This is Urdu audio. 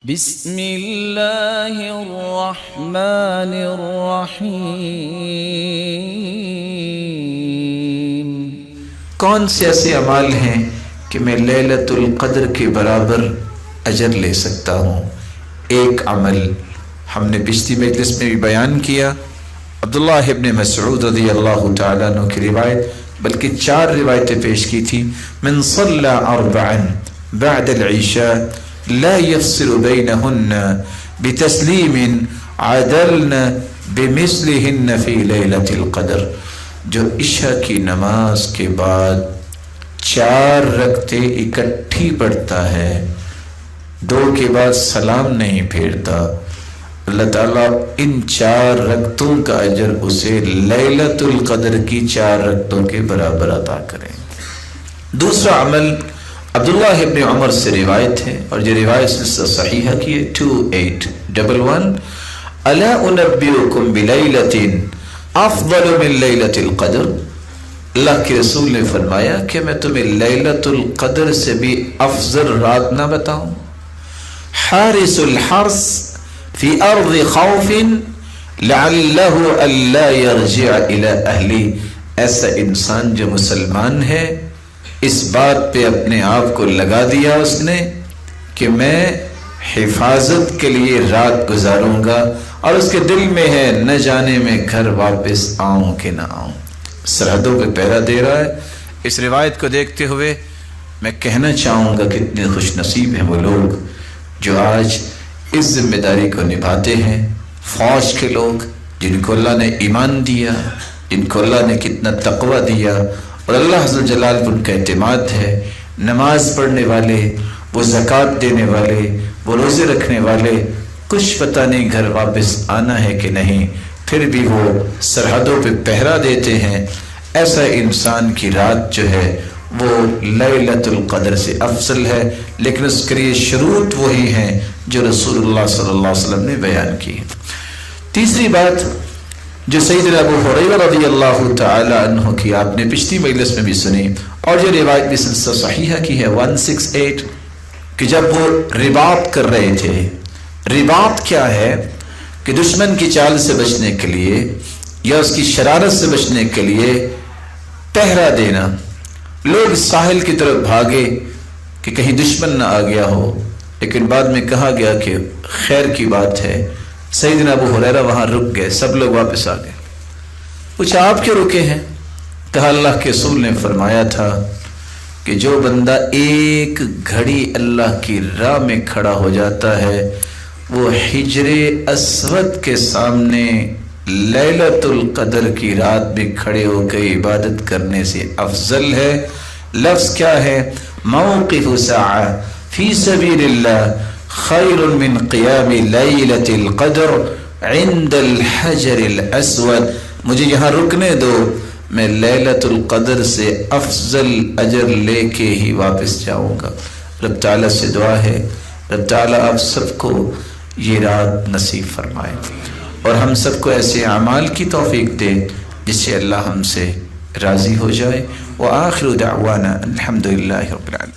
بسم اللہ الرحمن الرحیم۔ کون سے ایسے اعمال ہیں کہ میں لیلۃ القدر کے برابر اجر لے سکتا ہوں؟ ایک عمل ہم نے پچھلی مجلس میں بھی بیان کیا، عبداللہ ابن مسعود رضی اللہ تعالیٰ عنہ کی روایت، بلکہ 4 روایتیں پیش کی تھی۔ من صلی اربعا بعد العشاء لا يفصل بينهن بتسلیم عدلن بمثلهن في لیلۃ القدر، جو عشاء کی نماز کے بعد 4 رکعتیں اکٹھی پڑھتا ہے، 2 کے بعد سلام نہیں پھیرتا، اللہ تعالیٰ ان 4 رکعتوں کا اجر اسے لیلۃ القدر کی 4 رکعتوں کے برابر عطا کریں۔ دوسرا عمل عبداللہ ابن عمر سے روایت ہے، اور یہ روایت سے صحیحہ کی ہے، 2811، الا انبئکم بلیلۃ افضل من لیلۃ القدر، اللہ کے رسول نے فرمایا کہ میں تمہیں لیلۃ القدر سے بھی افضل رات نہ بتاؤں؟ حارس الحرس فی ارض خوف لعلہ الا یرجع الی اہلی، ایسا انسان جو مسلمان ہے، اس بات پہ اپنے آپ کو لگا دیا اس نے کہ میں حفاظت کے لیے رات گزاروں گا، اور اس کے دل میں ہے نہ جانے میں گھر واپس آؤں کہ نہ آؤں، سرحدوں پہ پہرا دے رہا ہے۔ اس روایت کو دیکھتے ہوئے میں کہنا چاہوں گا کہ کتنے خوش نصیب ہیں وہ لوگ جو آج اس ذمہ داری کو نبھاتے ہیں، فوج کے لوگ جن کو اللہ نے ایمان دیا، جن کو اللہ نے کتنا تقوی دیا، اور اللہ عز و جلال پر ان کا اعتماد ہے، نماز پڑھنے والے، وہ زکوٰۃ دینے والے، وہ روزے رکھنے والے، کچھ پتہ نہیں گھر واپس آنا ہے کہ نہیں، پھر بھی وہ سرحدوں پہ پہرا دیتے ہیں۔ ایسا انسان کی رات جو ہے وہ لیلۃ القدر سے افضل ہے، لیکن اس کے لیے شروط وہی ہیں جو رسول اللہ صلی اللہ علیہ وسلم نے بیان کی۔ تیسری بات جو سیدنا ابو ہریرہ رضی اللہ تعالی عنہ کی آپ نے پچھلی مجلس میں بھی سنی، اور یہ روایت بھی سلسلہ صحیحہ کی ہے، 168، کہ جب وہ رباط کر رہے تھے، رباط کیا ہے کہ دشمن کی چال سے بچنے کے لیے یا اس کی شرارت سے بچنے کے لیے پہرا دینا، لوگ ساحل کی طرف بھاگے کہ کہیں دشمن نہ آ گیا ہو، لیکن بعد میں کہا گیا کہ خیر کی بات ہے، سیدنا ابو ہریرہ وہاں رک گئے، سب لوگ واپس آ گئے۔ پوچھا آپ کیوں رکے ہیں؟ کہا اللہ کے رسول نے فرمایا تھا کہ جو بندہ ایک گھڑی اللہ کی راہ میں کھڑا ہو جاتا ہے وہ حجر اسود کے سامنے لیلۃ القدر کی رات میں کھڑے ہو کے عبادت کرنے سے افضل ہے۔ لفظ کیا ہے؟ موقف ساعہ فی سبیل اللہ خیر من قیام لیلۃ القدر عند الحجر الاسود، مجھے یہاں رکنے دو، میں لیلۃ القدر سے افضل اجر لے کے ہی واپس جاؤں گا۔ رب تعالیٰ سے دعا ہے رب تعالیٰ آپ سب کو یہ رات نصیب فرمائے، اور ہم سب کو ایسے اعمال کی توفیق دے جس سے اللہ ہم سے راضی ہو جائے۔ وآخر دعوانا الحمدللہ رب العالمین۔